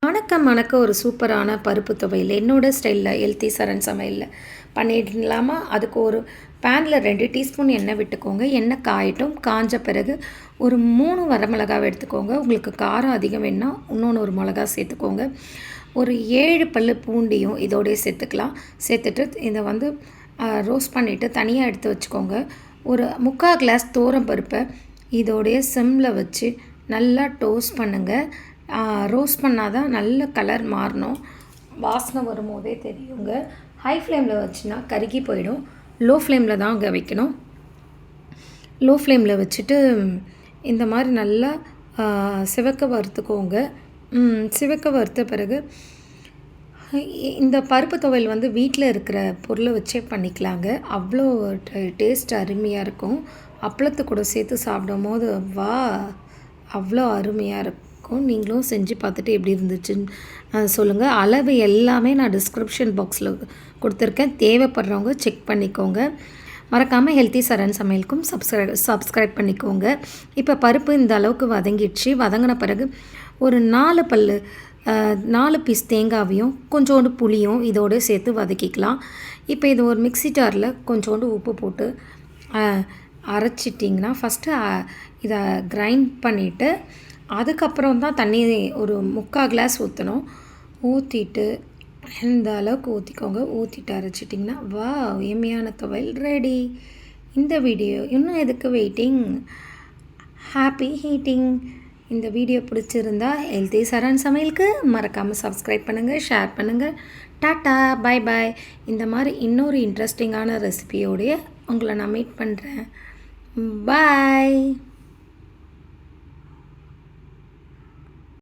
வணக்கம் வணக்கம். ஒரு சூப்பரான பருப்பு துவையல் என்னோடய ஸ்டைலில் ஹெல்த்தி சரண் சமையலில் பண்ணிடலாமா? அதுக்கு ஒரு பேனில் 2 டீஸ்பூன் எண்ணெய் விட்டுக்கோங்க. எண்ணெய் காயட்டும். காஞ்ச பிறகு ஒரு 3 வரமிளகாவை எடுத்துக்கோங்க. உங்களுக்கு காரம் அதிகம் வேணுன்னா இன்னொன்று ஒரு மிளகா சேர்த்துக்கோங்க. ஒரு 7 பல் பூண்டையும் இதோடய சேர்த்துக்கலாம். சேர்த்துட்டு இதை ரோஸ்ட் பண்ணிவிட்டு தனியாக எடுத்து வச்சுக்கோங்க. ஒரு 3/4 கிளாஸ் பருப்பை இதோடைய சிம்மில் வச்சு நல்லா டோஸ்ட் பண்ணுங்கள். ரோஸ்ட் பண்ணால் தான் நல்ல கலர் மாறணும். வாசனை வரும்போதே தெரியுங்க. ஹை ஃப்ளேமில் வச்சுன்னா கருகி போயிடும். லோ ஃப்ளேமில் தான் அங்கே வைக்கணும். லோ ஃப்ளேமில் வச்சுட்டு இந்த மாதிரி நல்லா சிவக்க வறுத்துக்கோங்க. சிவக்க வறுத்த பிறகு இந்த பருப்பு துவையல் வீட்டில் இருக்கிற பொருளை வச்சே பண்ணிக்கலாங்க. அவ்வளோ டேஸ்ட் அருமையாக இருக்கும். அப்பளத்தை கூட சேர்த்து சாப்பிடும் போது அவ்வளோ அருமையாக இருக்கும். நீங்களும் செஞ்சு பார்த்துட்டு எப்படி இருந்துச்சுன்னு சொல்லுங்கள். அளவு எல்லாமே நான் டிஸ்கிரிப்ஷன் பாக்ஸில் கொடுத்துருக்கேன். தேவைப்படுறவங்க செக் பண்ணிக்கோங்க. மறக்காமல் ஹெல்த்தி சரண் சமையலுக்கும் சப்ஸ்கிரைப் பண்ணிக்கோங்க. இப்போ பருப்பு இந்த அளவுக்கு வதங்கிடுச்சு. வதங்கின பிறகு ஒரு 4 பீஸ் தேங்காவையும் கொஞ்சோண்டு புளியும் இதோடு சேர்த்து வதக்கிக்கலாம். இப்போ இது ஒரு மிக்ஸி ஜாரில் கொஞ்சோண்டு உப்பு போட்டு அரைச்சிட்டிங்கன்னா ஃபஸ்ட்டு இதை கிரைண்ட் பண்ணிவிட்டு அதுக்கப்புறம் தான் தண்ணி ஒரு 3/4 கிளாஸ் ஊற்றணும். ஊற்றிட்டு இந்த அளவுக்கு ஊற்றிக்கோங்க. ஊற்றிட்டு அரைச்சிட்டிங்கன்னா எம்மியான துவையல் ரெடி. இந்த வீடியோ இன்னும் எதுக்கு வெயிட்டிங்? Happy heating. இந்த வீடியோ பிடிச்சிருந்தா ஹெல்த்தி சரண் சமையலுக்கு மறக்காமல் சப்ஸ்கிரைப் பண்ணுங்கள், ஷேர் பண்ணுங்கள். டாட்டா, பாய் பாய். இந்த மாதிரி இன்னொரு இன்ட்ரெஸ்டிங்கான ரெசிபியோடைய உங்களை நான் மீட் பண்ணுறேன். பாய்.